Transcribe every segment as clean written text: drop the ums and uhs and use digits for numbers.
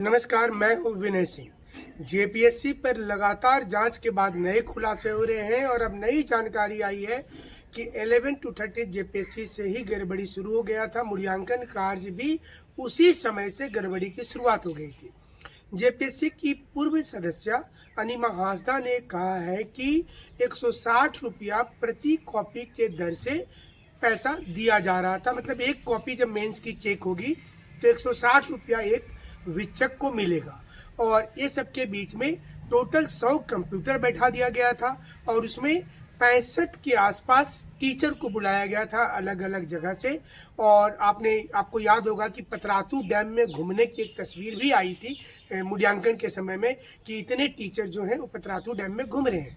नमस्कार, मैं हूँ विनय सिंह। जेपीएससी पर लगातार जांच के बाद नए खुलासे हो रहे हैं और अब नई जानकारी आई है कि 11 to 30 जेपीएससी से ही गड़बड़ी शुरू हो गया था। मूल्यांकन कार्य भी उसी समय से गड़बड़ी की शुरुआत हो गई थी। जेपीएससी की पूर्व सदस्य अनिमा हांसदा ने कहा है कि 160 रुपया प्रति कॉपी के दर से पैसा दिया जा रहा था। मतलब एक कॉपी जब मेंस की चेक होगी तो 160 रुपया एक वीक्षक को मिलेगा। और ये सब के बीच में टोटल 100 कंप्यूटर बैठा दिया गया था और उसमें 65 के आसपास टीचर को बुलाया गया था अलग अलग जगह से। और आपको याद होगा कि पतरातू डैम में घूमने की एक तस्वीर भी आई थी मूल्यांकन के समय में कि इतने टीचर जो हैं वो पतरातू डैम में घूम रहे हैं।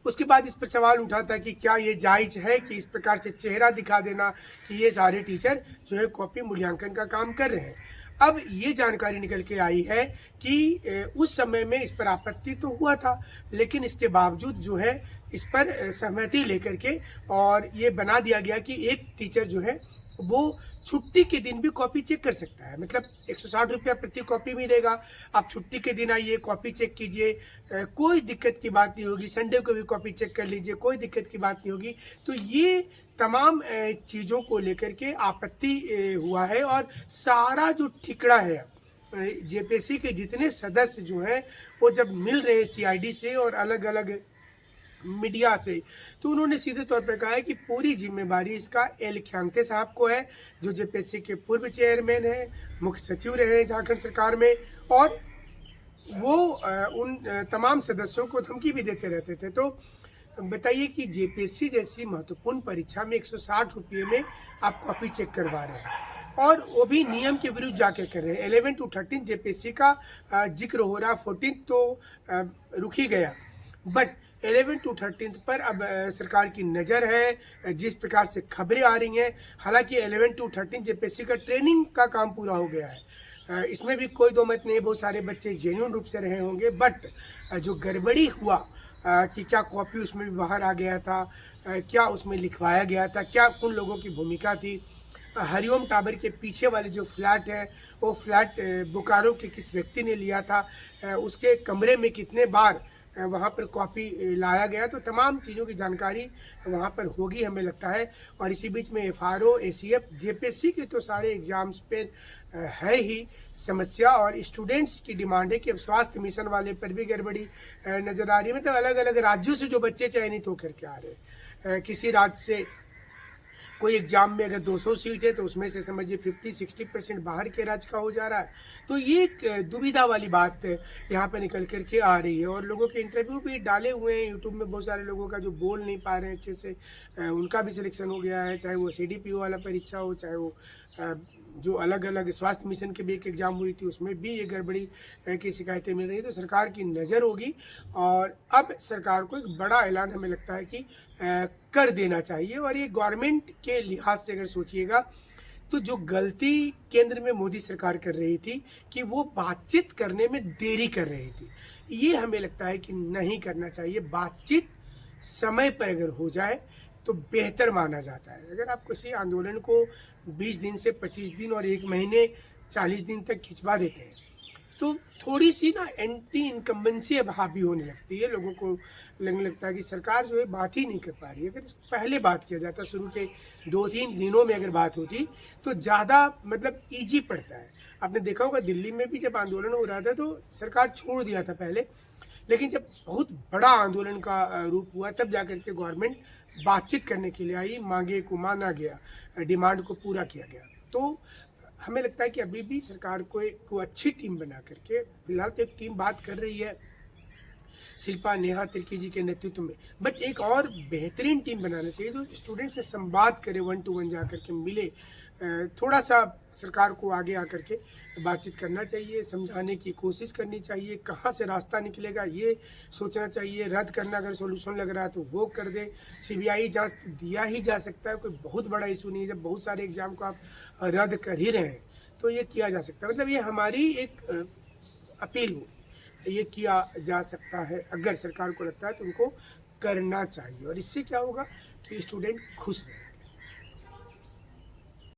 उसके बाद इस पर सवाल उठा था कि क्या ये जायज है कि इस प्रकार से चेहरा दिखा देना कि ये सारे टीचर जो है कॉपी मूल्यांकन का काम कर रहे हैं। अब ये जानकारी निकल के आई है कि उस समय में इस पर आपत्ति तो हुआ था, लेकिन इसके बावजूद जो है इस पर सहमति लेकर के और ये बना दिया गया कि एक टीचर जो है वो छुट्टी के दिन भी कॉपी चेक कर सकता है। मतलब 160 रुपया प्रति कॉपी मिलेगा। आप छुट्टी के दिन आइए, कॉपी चेक कीजिए, कोई दिक्कत की बात नहीं होगी। संडे को भी कॉपी चेक कर लीजिए, कोई दिक्कत की बात नहीं होगी। तो ये तमाम चीज़ों को लेकर के आपत्ति हुआ है और सारा जो ठिकड़ा है जेपीएससी के जितने सदस्य जो हैं वो जब मिल रहे हैं सीआईडी से और अलग अलग मीडिया से, तो उन्होंने सीधे तौर पर कहा है कि पूरी जिम्मेदारी इसका एल ख्यांग्ते साहब को है, जो जेपीएससी के पूर्व चेयरमैन हैं, मुख्य सचिव रहे हैं झारखंड सरकार में, और वो उन तमाम सदस्यों को धमकी भी देते रहते थे। तो बताइए कि जेपीएससी जैसी महत्वपूर्ण परीक्षा में 160 रुपये में आप कॉपी चेक करवा रहे हैं और वो भी नियम के विरुद्ध जाके कर रहे हैं। 11 to 13 जेपीएससी का जिक्र हो रहा, 14 तो रुक ही गया, बट 11 to 13 पर अब सरकार की नज़र है। जिस प्रकार से खबरें आ रही हैं, हालांकि 11 to 13 जेपीएससी का ट्रेनिंग का काम पूरा हो गया है, इसमें भी कोई दो मत नहीं, बहुत सारे बच्चे जेन्युइन रूप से रहे होंगे। बट जो गड़बड़ी हुआ कि क्या कॉपी उसमें भी बाहर आ गया था, क्या उसमें लिखवाया गया था, क्या उन लोगों की भूमिका थी। हरिओम टावर के पीछे वाले जो फ्लैट है वो फ्लैट बोकारो के किस व्यक्ति ने लिया था, उसके कमरे में कितने बार वहाँ पर कॉपी लाया गया, तो तमाम चीज़ों की जानकारी वहाँ पर होगी हमें लगता है। और इसी बीच में एफआरओ, एसीएफ, जेपीएससी के तो सारे एग्जाम्स पे है ही समस्या और स्टूडेंट्स की डिमांड है कि अब स्वास्थ्य मिशन वाले पर भी गड़बड़ी नज़र आ रही है। मतलब अलग अलग राज्यों से जो बच्चे चयनित होकर के आ रहे हैं, किसी राज्य से कोई एग्जाम में अगर 200 सीट है तो उसमें से समझिए 50-60% बाहर के राज्य का हो जा रहा है। तो ये एक दुविधा वाली बात यहाँ पे निकल करके आ रही है और लोगों के इंटरव्यू भी डाले हुए हैं यूट्यूब में। बहुत सारे लोगों का जो बोल नहीं पा रहे हैं अच्छे से, उनका भी सिलेक्शन हो गया है, चाहे वो सीडीपीओ वाला परीक्षा हो, चाहे वो जो अलग अलग स्वास्थ्य मिशन की भी एक एग्जाम हुई थी उसमें भी ये गड़बड़ी की शिकायतें मिल रही है। तो सरकार की नज़र होगी और अब सरकार को एक बड़ा ऐलान हमें लगता है कि कर देना चाहिए। और ये गवर्नमेंट के लिहाज से अगर सोचिएगा तो जो गलती केंद्र में मोदी सरकार कर रही थी कि वो बातचीत करने में देरी कर रही थी, ये हमें लगता है कि नहीं करना चाहिए। बातचीत समय पर अगर हो जाए तो बेहतर माना जाता है। अगर आप किसी आंदोलन को 20 दिन से 25 दिन और 1 महीने 40 दिन तक खिंचवा देते हैं तो थोड़ी सी ना एंटी इनकम्बेंसी अब हावी होने लगती है। लोगों को लगने लगता है कि सरकार जो है बात ही नहीं कर पा रही है। अगर पहले बात किया जाता, शुरू के 2-3 दिनों में अगर बात होती तो ज़्यादा मतलब ईजी पड़ता है। आपने देखा होगा दिल्ली में भी जब आंदोलन हो रहा था तो सरकार छोड़ दिया था पहले, लेकिन जब बहुत बड़ा आंदोलन का रूप हुआ तब जाकर के गवर्नमेंट बातचीत करने के लिए आई, मांगे को माना गया, डिमांड को पूरा किया गया। तो हमें लगता है कि अभी भी सरकार को अच्छी टीम बना करके, फिलहाल तो एक टीम बात कर रही है शिल्पा नेहा तिर्की जी के नेतृत्व में, बट एक और बेहतरीन टीम बनाना चाहिए जो स्टूडेंट से संवाद करे, 1 to 1 जा करके मिले। थोड़ा सा सरकार को आगे आकर के बातचीत करना चाहिए, समझाने की कोशिश करनी चाहिए, कहाँ से रास्ता निकलेगा ये सोचना चाहिए। रद्द करना अगर सोल्यूशन लग रहा है तो वो कर दे। सीबीआई जांच दिया ही जा सकता है, कोई बहुत बड़ा इशू नहीं है। जब बहुत सारे एग्जाम को आप रद्द कर ही रहे हैं तो ये किया जा सकता है। मतलब ये हमारी एक अपील होगी, ये किया जा सकता है। अगर सरकार को लगता है तो उनको करना चाहिए और इससे क्या होगा कि स्टूडेंट खुश रहें।